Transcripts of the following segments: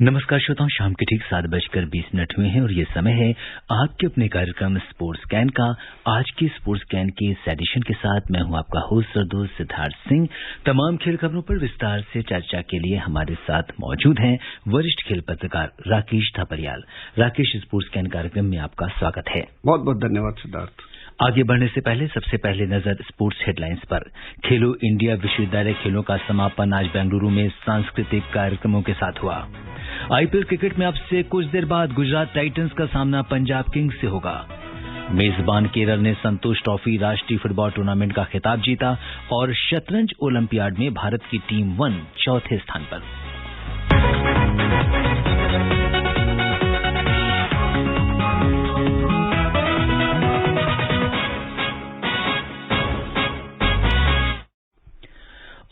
नमस्कार श्रोताओं, शाम के ठीक 7:20 हुए हैं और ये समय है आपके अपने कार्यक्रम स्पोर्ट्स कैन का। आज के स्पोर्ट्स कैन के इस एडिशन के साथ मैं हूं आपका होस्ट और दोस्त सिद्धार्थ सिंह। तमाम खेल खबरों पर विस्तार से चर्चा के लिए हमारे साथ मौजूद हैं वरिष्ठ खेल पत्रकार राकेश थापरियाल। राकेश, स्पोर्ट्स कैन कार्यक्रम में आपका स्वागत है। बहुत बहुत धन्यवाद सिद्धार्थ। आगे बढ़ने से पहले सबसे पहले नजर स्पोर्ट्स हेडलाइंस पर। खेलो इंडिया विश्वविद्यालय खेलों का समापन आज बेंगलुरु में सांस्कृतिक कार्यक्रमों के साथ हुआ। आईपीएल क्रिकेट में अब से कुछ देर बाद गुजरात टाइटंस का सामना पंजाब किंग्स से होगा। मेजबान केरल ने संतोष ट्रॉफी राष्ट्रीय फुटबॉल टूर्नामेंट का खिताब जीता और शतरंज ओलंपियाड में भारत की टीम 1 चौथे स्थान पर।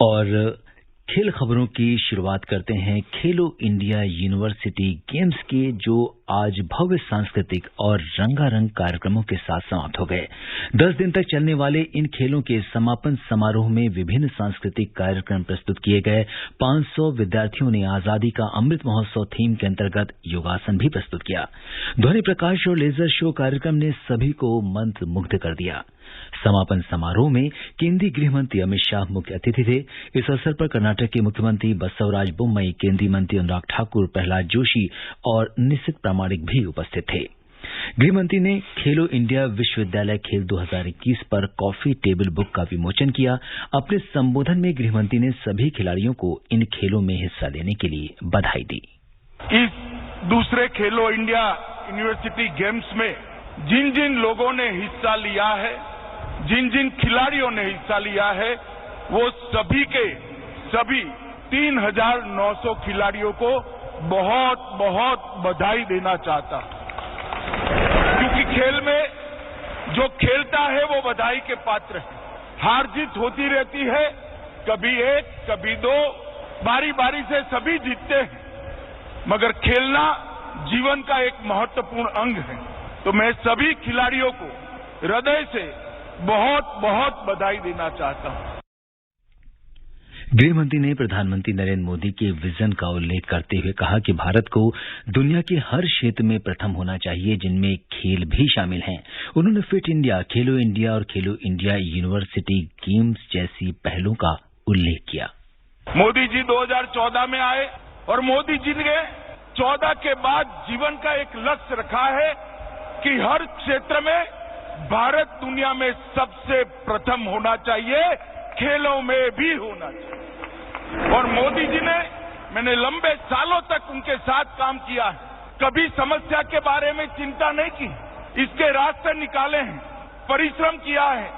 और खेल खबरों की शुरुआत करते हैं खेलो इंडिया यूनिवर्सिटी गेम्स के, जो आज भव्य सांस्कृतिक और रंगारंग कार्यक्रमों के साथ समाप्त हो गए। 10 दिन तक चलने वाले इन खेलों के समापन समारोह में विभिन्न सांस्कृतिक कार्यक्रम प्रस्तुत किए गए। 500 विद्यार्थियों ने आजादी का अमृत महोत्सव थीम के अंतर्गत योगासन भी प्रस्तुत किया। ध्वनि प्रकाश और लेजर शो कार्यक्रम ने सभी को मंत्रमुग्ध कर दिया। समापन समारोह में केंद्रीय गृह मंत्री अमित शाह मुख्य अतिथि थे। इस अवसर पर कर्नाटक के मुख्यमंत्री बसवराज बोम्मई, केंद्रीय मंत्री अनुराग ठाकुर, प्रहलाद जोशी और निशित प्रामाणिक भी उपस्थित थे। गृह मंत्री ने खेलो इंडिया विश्वविद्यालय खेल 2021 पर कॉफी टेबल बुक का विमोचन किया। अपने संबोधन में गृह मंत्री ने सभी खिलाड़ियों को इन खेलों में हिस्सा लेने के लिए बधाई दी। इस दूसरे खेलो इंडिया यूनिवर्सिटी गेम्स में जिन जिन लोगों ने हिस्सा लिया है, जिन जिन खिलाड़ियों ने हिस्सा लिया है, वो सभी के सभी 3,900 खिलाड़ियों को बहुत बहुत बधाई देना चाहता, क्योंकि खेल में जो खेलता है वो बधाई के पात्र है। हार जीत होती रहती है, कभी एक कभी दो, बारी बारी से सभी जीतते हैं, मगर खेलना जीवन का एक महत्वपूर्ण अंग है। तो मैं सभी खिलाड़ियों को हृदय से बहुत बहुत बधाई देना चाहता हूं। गृह मंत्री ने प्रधानमंत्री नरेंद्र मोदी के विजन का उल्लेख करते हुए कहा कि भारत को दुनिया के हर क्षेत्र में प्रथम होना चाहिए, जिनमें खेल भी शामिल हैं। उन्होंने फिट इंडिया, खेलो इंडिया और खेलो इंडिया यूनिवर्सिटी गेम्स जैसी पहलों का उल्लेख किया। मोदी जी 2014 में आए और मोदी जी ने 14 के बाद जीवन का एक लक्ष्य रखा है कि हर क्षेत्र में भारत दुनिया में सबसे प्रथम होना चाहिए, खेलों में भी होना चाहिए। और मोदी जी ने, मैंने लंबे सालों तक उनके साथ काम किया है, कभी समस्या के बारे में चिंता नहीं की, इसके रास्ते निकाले हैं, परिश्रम किया है,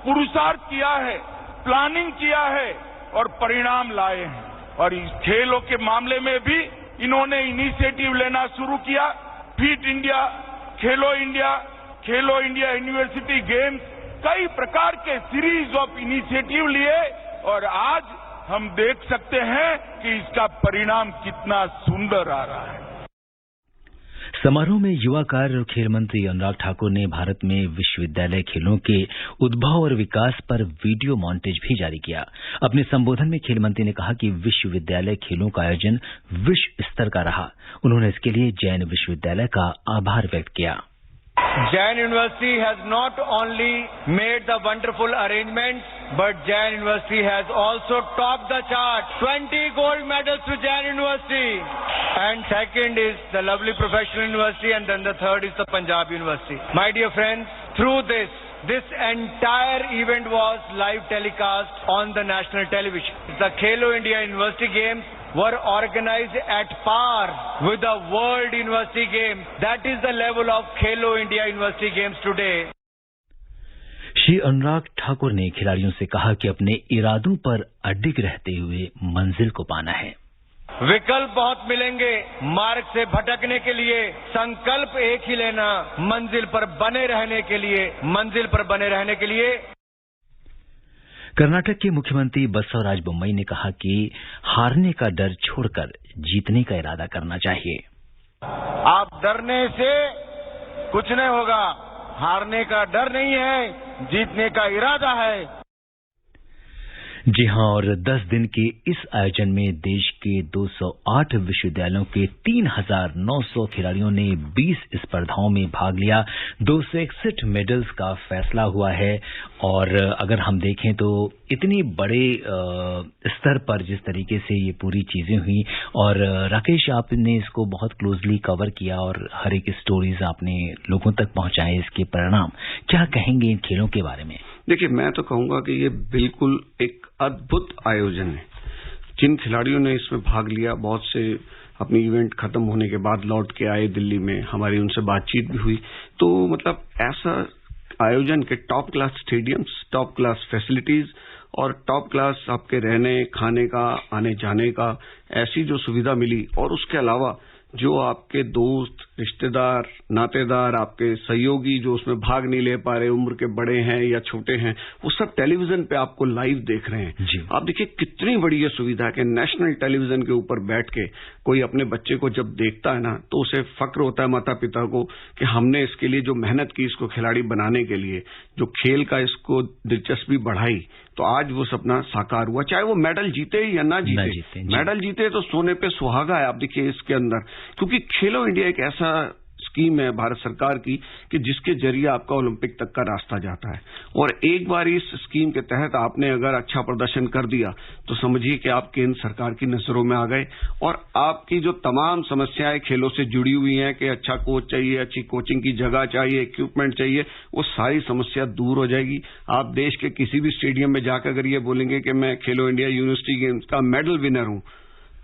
पुरुषार्थ किया है, प्लानिंग किया है और परिणाम लाए हैं। और इस खेलों के मामले में भी इन्होंने इनिशिएटिव लेना शुरू किया। फिट इंडिया, खेलो इंडिया यूनिवर्सिटी गेम्स, कई प्रकार के सीरीज ऑफ इनिशिएटिव लिए और आज हम देख सकते हैं कि इसका परिणाम कितना सुंदर आ रहा है। समारोह में युवा कार्य और खेल मंत्री अनुराग ठाकुर ने भारत में विश्वविद्यालय खेलों के उद्भव और विकास पर वीडियो मॉन्टेज भी जारी किया। अपने संबोधन में खेल मंत्री ने कहा कि विश्वविद्यालय खेलों का आयोजन विश्व स्तर का रहा। उन्होंने इसके लिए जैन विश्वविद्यालय का आभार व्यक्त किया। Jain University has not only made the wonderful arrangements, but Jain University has also topped the chart. 20 gold medals to Jain University. And second is the lovely professional university, and then the third is the Punjab University. My dear friends, through this entire event was live telecast on the national television. The Khelo India University Games were organized at par with the World University Games. That is the level of Khelo India University Games today. Shri Anurag Thakur ने खिलाड़ियों से कहा कि अपने इरादों पर अडिग रहते हुए मंजिल को पाना है। विकल्प बहुत मिलेंगे, मार्ग से भटकने के लिए संकल्प एक ही लेना, मंजिल पर बने रहने के लिए। कर्नाटक के मुख्यमंत्री बसवराज बोम्मई ने कहा कि हारने का डर छोड़कर जीतने का इरादा करना चाहिए। आप डरने से कुछ नहीं होगा, हारने का डर नहीं है, जीतने का इरादा है। जी हाँ, और 10 दिन के इस आयोजन में देश के 208 विश्वविद्यालयों के 3,900 खिलाड़ियों ने 20 स्पर्धाओं में भाग लिया। 261 मेडल्स का फैसला हुआ है। और अगर हम देखें तो इतनी बड़े स्तर पर जिस तरीके से ये पूरी चीजें हुई, और राकेश आपने इसको बहुत क्लोजली कवर किया और हर एक स्टोरीज आपने लोगों तक पहुंचाए, इसके परिणाम क्या कहेंगे इन खेलों के बारे में? देखिए, मैं तो कहूंगा कि ये बिल्कुल एक अद्भुत आयोजन है। जिन खिलाड़ियों ने इसमें भाग लिया, बहुत से अपनी इवेंट खत्म होने के बाद लौट के आए दिल्ली में, हमारी उनसे बातचीत भी हुई। तो मतलब ऐसा आयोजन के top class stadiums, top class facilities और टॉप क्लास आपके रहने खाने का, आने जाने का, ऐसी जो सुविधा मिली, और उसके अलावा जो आपके दोस्त, रिश्तेदार, नातेदार, आपके सहयोगी जो उसमें भाग नहीं ले पा रहे, उम्र के बड़े हैं या छोटे हैं, वो सब टेलीविजन पे आपको लाइव देख रहे हैं। आप देखिए कितनी बड़ी ये सुविधा है कि नेशनल टेलीविजन के ऊपर बैठ के कोई अपने बच्चे को जब देखता है ना, तो उसे फक्र होता है माता पिता को कि हमने इसके लिए जो मेहनत की, इसको खिलाड़ी बनाने के लिए, जो खेल का इसको दिलचस्पी बढ़ाई, तो आज वो सपना साकार हुआ। चाहे वो मेडल जीते या ना जीते, मेडल जीते तो सोने पे सुहागा है। आप देखिए इसके अंदर, क्योंकि खेलो इंडिया एक ऐसा स्कीम है भारत सरकार की कि जिसके जरिए आपका ओलंपिक तक का रास्ता जाता है। और एक बार इस स्कीम के तहत आपने अगर अच्छा प्रदर्शन कर दिया तो समझिए कि आप केंद्र सरकार की नजरों में आ गए, और आपकी जो तमाम समस्याएं खेलों से जुड़ी हुई हैं कि अच्छा कोच चाहिए, अच्छी कोचिंग की जगह चाहिए, इक्विपमेंट चाहिए, वो सारी समस्या दूर हो जाएगी। आप देश के किसी भी स्टेडियम में जाकर अगर ये बोलेंगे कि मैं खेलो इंडिया यूनिवर्सिटी गेम्स का मेडल विनर हूं,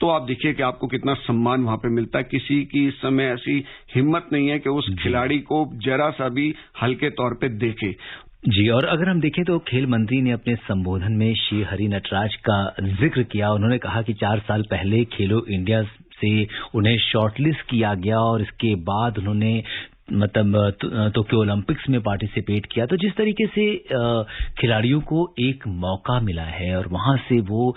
तो आप देखिए कि आपको कितना सम्मान वहां पे मिलता है। किसी की इस समय ऐसी हिम्मत नहीं है कि उस खिलाड़ी को जरा सा भी हल्के तौर पे देखे। जी, और अगर हम देखें तो खेल मंत्री ने अपने संबोधन में श्री हरि नटराज का जिक्र किया। उन्होंने कहा कि 4 साल पहले खेलो इंडिया से उन्हें शॉर्टलिस्ट किया गया और इसके बाद उन्होंने मतलब टोक्यो ओलंपिक्स में पार्टिसिपेट किया। तो जिस तरीके से खिलाड़ियों को एक मौका मिला है और वहां से वो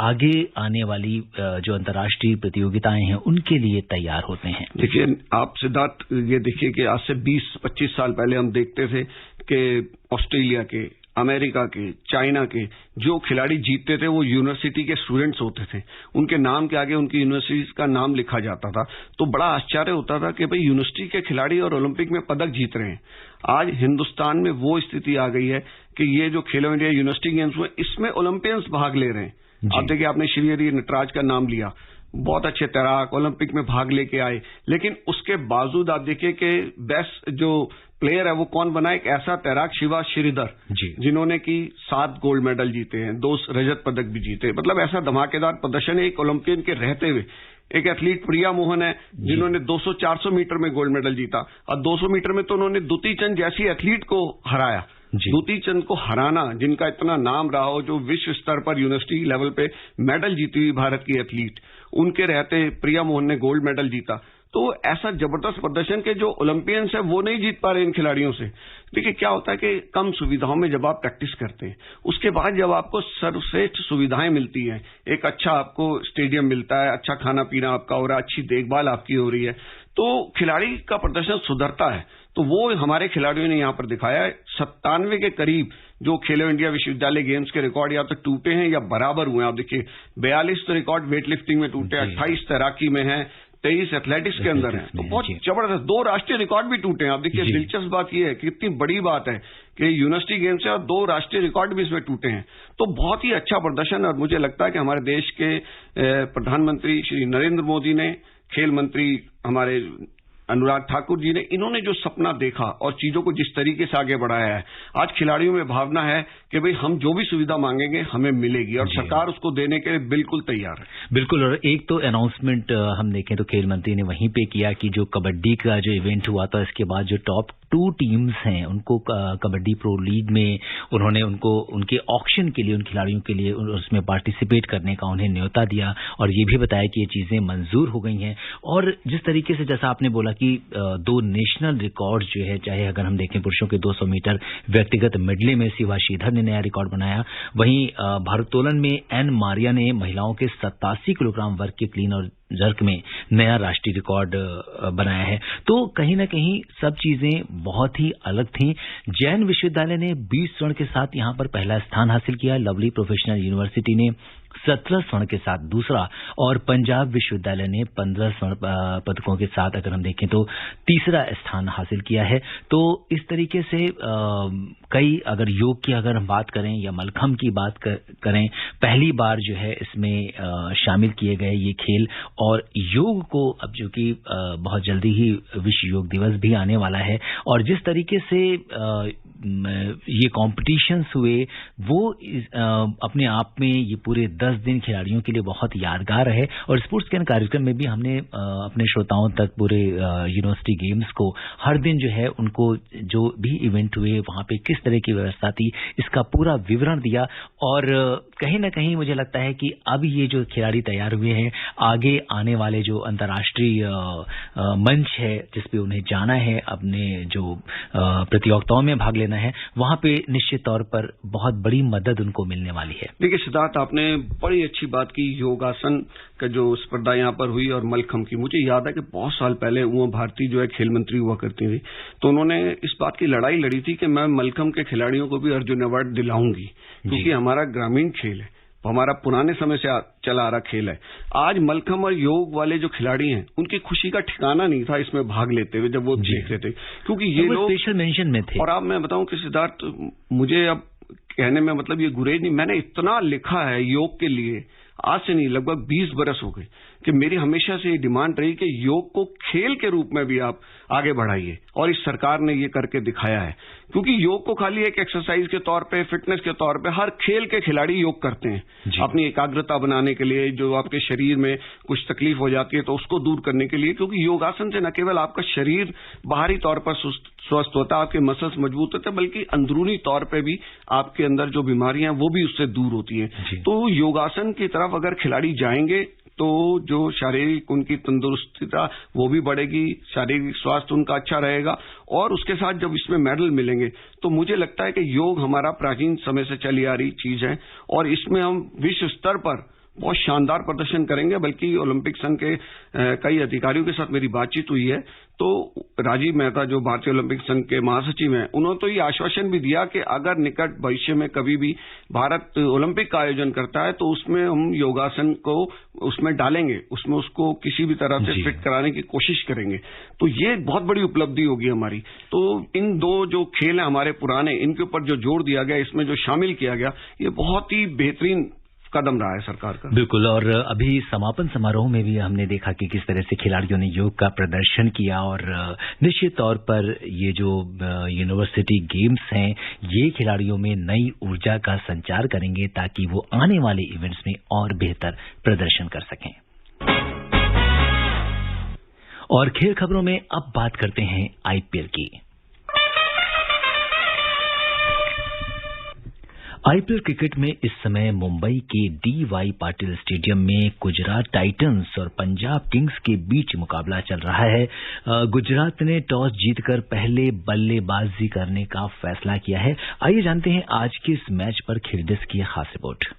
आगे आने वाली जो अंतर्राष्ट्रीय प्रतियोगिताएं हैं उनके लिए तैयार होते हैं। देखिए आप सिद्धार्थ, ये देखिए कि आज से 20-25 साल पहले हम देखते थे कि ऑस्ट्रेलिया के, अमेरिका के, चाइना के जो खिलाड़ी जीतते थे वो यूनिवर्सिटी के स्टूडेंट्स होते थे। उनके नाम के आगे उनकी यूनिवर्सिटी का नाम लिखा जाता था। तो बड़ा आश्चर्य होता था कि भाई यूनिवर्सिटी के खिलाड़ी और ओलंपिक में पदक जीत रहे हैं। आज हिंदुस्तान में वो स्थिति आ गई है कि ये जो खेलो इंडिया यूनिवर्सिटी गेम्स हुए, इसमें ओलंपियंस भाग ले रहे हैं। आप देखिए, आपने श्री हरि नटराज का नाम लिया, बहुत अच्छे तैराक ओलंपिक में भाग लेके आए, लेकिन उसके बावजूद आप देखिए कि बेस्ट जो प्लेयर है वो कौन बना? एक ऐसा तैराक शिवा श्रीधर, जिन्होंने की 7 गोल्ड मेडल जीते हैं, 2 रजत पदक भी जीते। मतलब ऐसा धमाकेदार प्रदर्शन है एक ओलंपियन के रहते हुए। एक एथलीट प्रिया मोहन है जिन्होंने 200-400 मीटर में गोल्ड मेडल जीता, और 200 मीटर में तो उन्होंने दुती चंद जैसी एथलीट को हराया। दुती चंद को हराना, जिनका इतना नाम रहा हो, जो विश्व स्तर पर यूनिवर्सिटी लेवल पे मेडल जीती हुई भारत की एथलीट, उनके रहते प्रिया मोहन ने गोल्ड मेडल जीता। तो ऐसा जबरदस्त प्रदर्शन के जो ओलंपियंस है वो नहीं जीत पा रहे इन खिलाड़ियों से। देखिए क्या होता है कि कम सुविधाओं में जब आप प्रैक्टिस करते हैं, उसके बाद जब आपको सर्वश्रेष्ठ सुविधाएं मिलती हैं, एक अच्छा आपको स्टेडियम मिलता है, अच्छा खाना पीना आपका हो रहा है, अच्छी देखभाल आपकी हो रही है, तो खिलाड़ी का प्रदर्शन सुधरता है। तो वो हमारे खिलाड़ियों ने यहाँ पर दिखाया है। 97 के करीब जो खेलो इंडिया विश्वविद्यालय गेम्स के रिकॉर्ड या तो टूटे हैं या बराबर हुए हैं। आप देखिए 42 तो रिकॉर्ड वेट लिफ्टिंग में टूटे, 28 तैराकी में है, 23 एथलेटिक्स के अंदर है। तो बहुत जबरदस्त 2 राष्ट्रीय रिकॉर्ड भी टूटे हैं। आप देखिए दिलचस्प बात यह है कि कितनी बड़ी बात है कि यूनिवर्सिटी गेम्स है और 2 राष्ट्रीय रिकॉर्ड भी इसमें टूटे हैं। तो बहुत ही अच्छा प्रदर्शन, और मुझे लगता है कि हमारे देश के प्रधानमंत्री श्री नरेंद्र मोदी ने, खेल मंत्री हमारे अनुराग ठाकुर जी ने, इन्होंने जो सपना देखा और चीजों को जिस तरीके से आगे बढ़ाया है, आज खिलाड़ियों में भावना है कि भाई हम जो भी सुविधा मांगेंगे हमें मिलेगी, और सरकार उसको देने के लिए बिल्कुल तैयार है। बिल्कुल। और एक तो अनाउंसमेंट हम देखें तो खेल मंत्री ने वहीं पे किया कि जो कबड्डी का जो इवेंट हुआ था, इसके बाद जो टॉप 2 टीम्स हैं उनको कबड्डी प्रो लीग में उन्होंने उनको उनके ऑक्शन के लिए, उन खिलाड़ियों के लिए उसमें पार्टिसिपेट करने का उन्हें न्योता दिया, और ये भी बताया कि ये चीजें मंजूर हो गई हैं। और जिस तरीके से जैसा आपने बोला कि 2 नेशनल रिकॉर्ड जो है, चाहे अगर हम देखें पुरुषों के 200 मीटर व्यक्तिगत मिडले में शिवा श्रीधर ने नया रिकॉर्ड बनाया, वहीं भारोत्तोलन में एन मारिया ने महिलाओं के 87 किलोग्राम वर्ग के क्लीन और जर्क में नया राष्ट्रीय रिकॉर्ड बनाया है। तो कहीं ना कहीं सब चीजें बहुत ही अलग थी। जैन विश्वविद्यालय ने 20 स्वर्ण के साथ यहां पर पहला स्थान हासिल किया। लवली प्रोफेशनल यूनिवर्सिटी ने 17 स्वर्ण के साथ दूसरा, और पंजाब विश्वविद्यालय ने 15 स्वर्ण पदकों के साथ अगर हम देखें तो तीसरा स्थान हासिल किया है। तो इस तरीके से कई, अगर योग की अगर हम बात करें या मलखम्ब की बात करें, पहली बार जो है इसमें शामिल किए गए ये खेल। और योग को अब जो कि बहुत जल्दी ही विश्व योग दिवस भी आने वाला है, और जिस तरीके से ये कॉम्पिटिशन्स हुए वो अपने आप में ये पूरे 10 दिन खिलाड़ियों के लिए बहुत यादगार है। और स्पोर्ट्स कैन कार्यक्रम में भी हमने अपने श्रोताओं तक पूरे यूनिवर्सिटी गेम्स को हर दिन जो है उनको जो भी इवेंट हुए वहां पे किस तरह की व्यवस्था थी इसका पूरा विवरण दिया। और कहीं ना कहीं मुझे लगता है कि अब ये जो खिलाड़ी तैयार हुए हैं, आगे आने वाले जो अंतर्राष्ट्रीय मंच है जिस पे उन्हें जाना है, अपने जो प्रतियोगिताओं में भाग लेना है, वहां पे निश्चित तौर पर बहुत बड़ी मदद उनको मिलने वाली है। देखिए सिद्धार्थ, आपने बड़ी अच्छी बात की। योगासन का जो स्पर्धा यहाँ पर हुई और मलखम्ब की, मुझे याद है कि बहुत साल पहले उमा भारती जो है खेल मंत्री हुआ करती थी, तो उन्होंने इस बात की लड़ाई लड़ी थी कि मैं मलखम्ब के खिलाड़ियों को भी अर्जुन अवार्ड दिलाऊंगी, क्योंकि हमारा ग्रामीण खेल है, हमारा पुराने समय से चला आ रहा खेल है। आज मलखम्ब और योग वाले जो खिलाड़ी हैं उनकी खुशी का ठिकाना नहीं था इसमें भाग लेते हुए जब वो देख रहे थे, क्योंकि ये लोग स्पेशल मेंशन में थे। और अब मैं बताऊं कि सिद्धार्थ, मुझे अब कहने में मतलब ये गुरेज नहीं, मैंने इतना लिखा है योग के लिए, आज से नहीं लगभग 20 बरस हो गए, कि मेरी हमेशा से ये डिमांड रही कि योग को खेल के रूप में भी आप आगे बढ़ाइए, और इस सरकार ने ये करके दिखाया है। क्योंकि योग को खाली एक एक्सरसाइज के तौर पे, फिटनेस के तौर पे हर खेल के खिलाड़ी योग करते हैं अपनी एकाग्रता बनाने के लिए, जो आपके शरीर में कुछ तकलीफ हो जाती है तो उसको दूर करने के लिए। क्योंकि योगासन से न केवल आपका शरीर बाहरी तौर पर स्वस्थ होता है, आपके मसल्स मजबूत होते हैं, बल्कि अंदरूनी तौर पे भी आपके अंदर जो बीमारियां वो भी उससे दूर होती हैं। तो योगासन की तरफ अगर खिलाड़ी जाएंगे तो जो शारीरिक उनकी तंदुरुस्ती था वो भी बढ़ेगी, शारीरिक स्वास्थ्य उनका अच्छा रहेगा, और उसके साथ जब इसमें मेडल मिलेंगे तो मुझे लगता है कि योग हमारा प्राचीन समय से चली आ रही चीज है, और इसमें हम विश्व स्तर पर बहुत शानदार प्रदर्शन करेंगे। बल्कि ओलंपिक संघ के कई अधिकारियों के साथ मेरी बातचीत हुई है, तो राजीव मेहता जो भारतीय ओलंपिक संघ के महासचिव हैं, उन्होंने तो ये आश्वासन भी दिया कि अगर निकट भविष्य में कभी भी भारत ओलंपिक का आयोजन करता है तो उसमें हम योगासन को उसमें डालेंगे, उसमें उसको किसी भी तरह से फिट कराने की कोशिश करेंगे। तो ये बहुत बड़ी उपलब्धि होगी हमारी। तो इन दो जो खेल हैं हमारे पुराने, इनके ऊपर जो जोर दिया गया, इसमें जो शामिल किया गया, ये बहुत ही बेहतरीन कदम रहा है सरकार का। बिल्कुल। और अभी समापन समारोह में भी हमने देखा कि किस तरह से खिलाड़ियों ने योग का प्रदर्शन किया, और निश्चित तौर पर ये जो यूनिवर्सिटी गेम्स हैं ये खिलाड़ियों में नई ऊर्जा का संचार करेंगे ताकि वो आने वाले इवेंट्स में और बेहतर प्रदर्शन कर सकें। और खेल खबरों में अब बात करते हैं आईपीएल की। आईपीएल क्रिकेट में इस समय मुंबई के डी.वाई. पाटिल स्टेडियम में गुजरात टाइटंस और पंजाब किंग्स के बीच मुकाबला चल रहा है। गुजरात ने टॉस जीतकर पहले बल्लेबाजी करने का फैसला किया है। आइए जानते हैं आज के इस मैच पर खेल डेस्क की खास रिपोर्ट।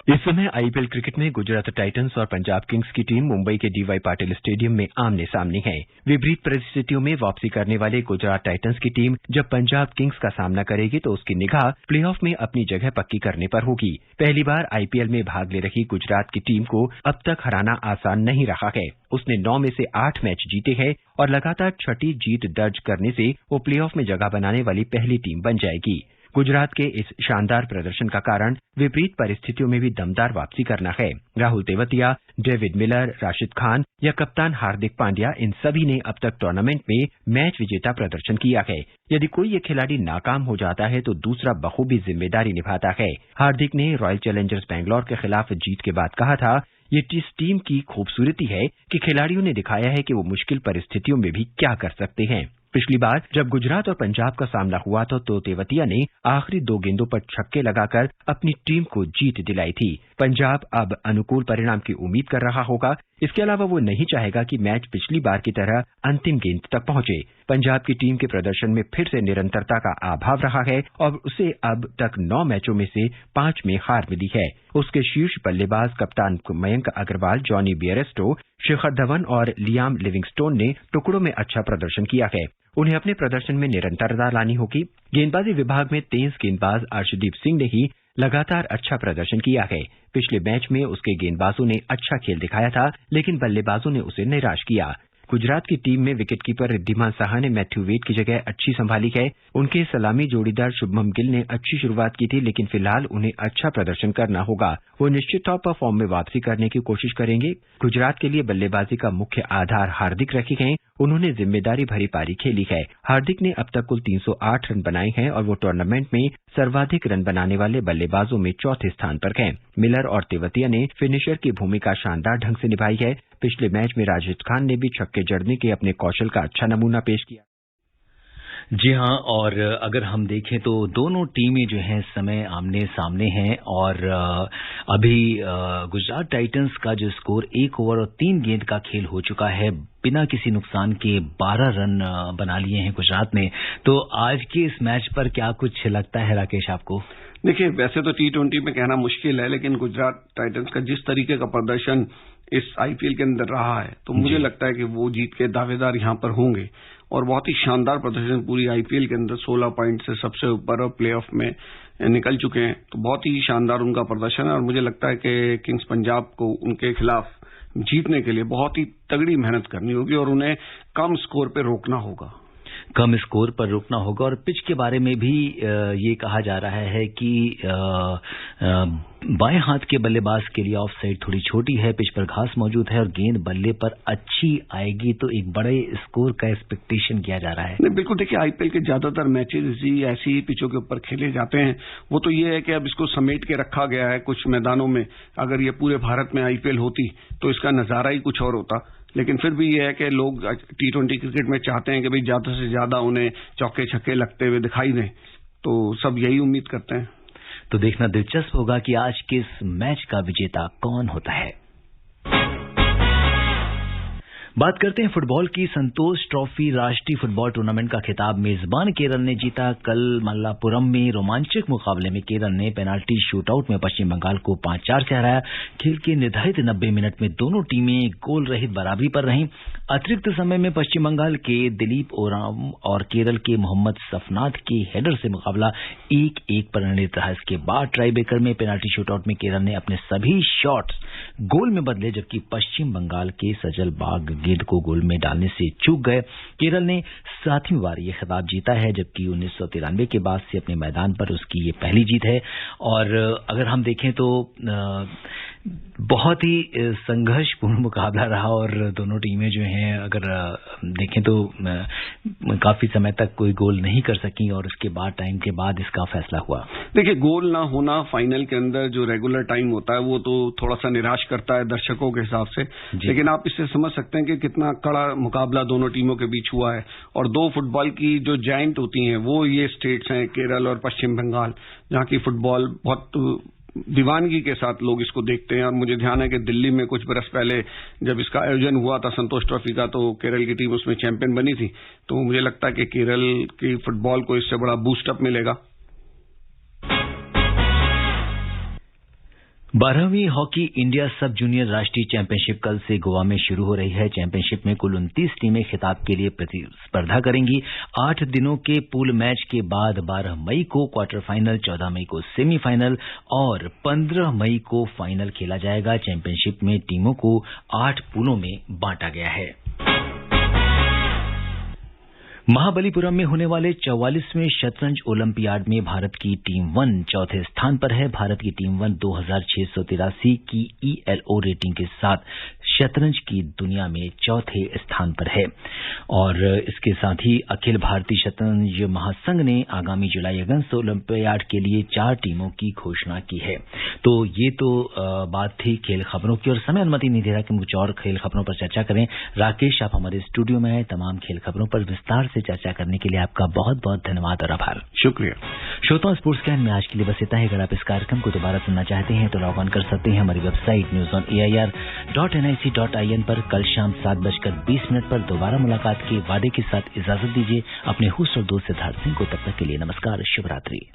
इस समय आईपीएल क्रिकेट में गुजरात टाइटंस और पंजाब किंग्स की टीम मुंबई के डी.वाई. पाटिल स्टेडियम में आमने सामने है। विपरीत परिस्थितियों में वापसी करने वाले गुजरात टाइटंस की टीम जब पंजाब किंग्स का सामना करेगी तो उसकी निगाह प्लेऑफ में अपनी जगह पक्की करने पर होगी। पहली बार आईपीएल में भाग ले रही गुजरात की टीम को अब तक हराना आसान नहीं रहा है। उसने 9 में से 8 मैच जीते हैं और लगातार 6ठी जीत दर्ज करने से वो प्लेऑफ में जगह बनाने वाली पहली टीम बन जाएगी। गुजरात के इस शानदार प्रदर्शन का कारण विपरीत परिस्थितियों में भी दमदार वापसी करना है। राहुल तेवतिया, डेविड मिलर, राशिद खान या कप्तान हार्दिक पांड्या, इन सभी ने अब तक टूर्नामेंट में मैच विजेता प्रदर्शन किया है। यदि कोई ये खिलाड़ी नाकाम हो जाता है तो दूसरा बखूबी जिम्मेदारी निभाता है। हार्दिक ने रॉयल चैलेंजर्स बैंगलोर के खिलाफ जीत के बाद कहा था, ये इस टीम की खूबसूरती है कि खिलाड़ियों ने दिखाया है कि वो मुश्किल परिस्थितियों में भी क्या कर सकते हैं। पिछली बार जब गुजरात और पंजाब का सामना हुआ तो तेवतिया ने आखिरी 2 गेंदों पर छक्के लगाकर अपनी टीम को जीत दिलाई थी। पंजाब अब अनुकूल परिणाम की उम्मीद कर रहा होगा, इसके अलावा वो नहीं चाहेगा कि मैच पिछली बार की तरह अंतिम गेंद तक पहुंचे। पंजाब की टीम के प्रदर्शन में फिर से निरंतरता का अभाव रहा है और उसे अब तक 9 मैचों में से 5 में हार मिली है। उसके शीर्ष बल्लेबाज कप्तान मयंक अग्रवाल, जॉनी बेयरस्टो, शिखर धवन और लियाम लिविंगस्टोन ने टुकड़ों में अच्छा प्रदर्शन किया है। उन्हें अपने प्रदर्शन में निरंतरता लानी होगी। गेंदबाजी विभाग में तेज गेंदबाज अर्शदीप सिंह ने ही लगातार अच्छा प्रदर्शन किया है। पिछले मैच में उसके गेंदबाजों ने अच्छा खेल दिखाया था, लेकिन बल्लेबाजों ने उसे निराश किया। गुजरात की टीम में विकेटकीपर रिद्धिमान साहा ने मैथ्यू वेड की जगह अच्छी संभाली है। उनके सलामी जोड़ीदार शुभमन गिल ने अच्छी शुरुआत की थी, लेकिन फिलहाल उन्हें अच्छा प्रदर्शन करना होगा। वो निश्चित तौर पर फॉर्म में वापसी करने की कोशिश करेंगे। गुजरात के लिए बल्लेबाजी का मुख्य आधार हार्दिक रखे हैं। उन्होंने जिम्मेदारी भरी पारी खेली है। हार्दिक ने अब तक कुल 308 रन बनाए हैं और वो टूर्नामेंट में सर्वाधिक रन बनाने वाले बल्लेबाजों में चौथे स्थान पर हैं। मिलर और तेवतिया ने फिनिशर की भूमिका शानदार ढंग से निभाई है। पिछले मैच में राशिद खान ने भी छक्के जड़ने के अपने कौशल का अच्छा नमूना पेश किया। जी हाँ, और अगर हम देखें तो दोनों टीमें जो हैं समय आमने सामने हैं और अभी गुजरात टाइटंस का जो स्कोर 1 ओवर और 3 गेंद का खेल हो चुका है। बिना किसी नुकसान के 12 रन बना लिए हैं गुजरात ने। तो आज के इस मैच पर क्या कुछ लगता है राकेश आपको? देखिए, वैसे तो T20 में कहना मुश्किल है, लेकिन गुजरात टाइटंस का जिस तरीके का प्रदर्शन इस आईपीएल के अंदर रहा है, तो मुझे लगता है कि वो जीत के दावेदार यहां पर होंगे। और बहुत ही शानदार प्रदर्शन पूरी आईपीएल के अंदर, 16 पॉइंट से सबसे ऊपर और प्लेऑफ में निकल चुके हैं। तो बहुत ही शानदार उनका प्रदर्शन है और मुझे लगता है कि किंग्स पंजाब को उनके खिलाफ जीतने के लिए बहुत ही तगड़ी मेहनत करनी होगी और उन्हें कम स्कोर पे रोकना होगा। कम स्कोर पर रोकना होगा। और पिच के बारे में भी ये कहा जा रहा है कि बाएं हाथ के बल्लेबाज के लिए ऑफ साइड थोड़ी छोटी है, पिच पर घास मौजूद है और गेंद बल्ले पर अच्छी आएगी, तो एक बड़े स्कोर का एक्सपेक्टेशन किया जा रहा है। नहीं, बिल्कुल। देखिए, आईपीएल के ज्यादातर मैचेस ऐसी ही पिचों के ऊपर खेले जाते हैं। वो तो ये है कि अब इसको समेट के रखा गया है कुछ मैदानों में। अगर ये पूरे भारत में आईपीएल होती तो इसका नजारा ही कुछ और होता। लेकिन फिर भी ये है कि लोग T20 क्रिकेट में चाहते हैं कि भाई ज्यादा से ज्यादा उन्हें चौके छक्के लगते हुए दिखाई दें, तो सब यही उम्मीद करते हैं। तो देखना दिलचस्प होगा कि आज के इस मैच का विजेता कौन होता है। बात करते हैं फुटबॉल की। संतोष ट्रॉफी राष्ट्रीय फुटबॉल टूर्नामेंट का खिताब मेजबान केरल ने जीता। कल मल्लापुरम में रोमांचक मुकाबले में केरल ने पेनाल्टी शूटआउट में पश्चिम बंगाल को 5-4 से हराया। खेल के निर्धारित 90 मिनट में दोनों टीमें गोल रहित बराबरी पर रहीं। अतिरिक्त समय में पश्चिम बंगाल के दिलीप ओराम और केरल के मोहम्मद सफनाथ के हेडर से मुकाबला 1-1 पर निर्णीत रहा। इसके बाद ट्राई ब्रेकर में पेनाल्टी शूटआउट में केरल ने अपने सभी शॉट्स गोल में बदले, जबकि पश्चिम बंगाल के सजल बाग गेंद को गोल में डालने से चूक गए। केरल ने 7वीं बार यह खिताब जीता है, जबकि 1993 के बाद से अपने मैदान पर उसकी ये पहली जीत है। और अगर हम देखें तो बहुत ही संघर्षपूर्ण मुकाबला रहा और दोनों टीमें जो हैं अगर देखें तो काफी समय तक कोई गोल नहीं कर सकी और उसके बाद टाइम के बाद इसका फैसला हुआ। देखिए, गोल ना होना फाइनल के अंदर जो रेगुलर टाइम होता है वो तो थोड़ा सा निराश करता है दर्शकों के हिसाब से, लेकिन आप इससे समझ सकते हैं कि कितना कड़ा मुकाबला दोनों टीमों के बीच हुआ है। और दो फुटबॉल की जो जायंट होती हैं वो ये स्टेट्स हैं, केरल और पश्चिम बंगाल, जहां की फुटबॉल बहुत दीवानगी के साथ लोग इसको देखते हैं। और मुझे ध्यान है कि दिल्ली में कुछ बरस पहले जब इसका आयोजन हुआ था संतोष ट्रॉफी का, तो केरल की टीम उसमें चैंपियन बनी थी। तो मुझे लगता है कि केरल की फुटबॉल को इससे बड़ा बूस्टअप मिलेगा। 12वीं हॉकी इंडिया सब जूनियर राष्ट्रीय चैंपियनशिप कल से गोवा में शुरू हो रही है। चैंपियनशिप में कुल 29 टीमें खिताब के लिए प्रतिस्पर्धा करेंगी। 8 दिनों के पूल मैच के बाद 12 मई को क्वार्टर फाइनल, 14 मई को सेमीफाइनल और 15 मई को फाइनल खेला जाएगा। चैंपियनशिप में टीमों को 8 पूलों में बांटा गया है। महाबलीपुरम में होने वाले 44वें शतरंज ओलंपियाड में भारत की टीम 1 चौथे स्थान पर है। भारत की टीम 1 2683 की ELO रेटिंग के साथ शतरंज की दुनिया में चौथे स्थान पर है। और इसके साथ ही अखिल भारतीय शतरंज महासंघ ने आगामी जुलाई-अगस्त ओलंपियाड के लिए 4 टीमों की घोषणा की है। तो ये तो बात थी खेल खबरों की और समय अनुमति नहीं दे रहा कि कुछ और खेल खबरों पर चर्चा करें। राकेश, आप हमारे स्टूडियो में हैं, तमाम खेल खबरों पर विस्तार हमसे चर्चा करने के लिए आपका बहुत बहुत धन्यवाद और आभार। शुक्रिया। श्रोताओं, स्पोर्ट्स कैन में आज के लिए बस इतना ही। अगर आप इस कार्यक्रम को दोबारा सुनना चाहते हैं तो लॉग ऑन कर सकते हैं हमारी वेबसाइट newsonair.nic.in पर। कल शाम 7:20 पर दोबारा मुलाकात के वादे के साथ इजाजत दीजिए अपने होस्ट और दोस्त सिद्धार्थ सिंह को। तब तक के लिए नमस्कार, शुभ रात्रि।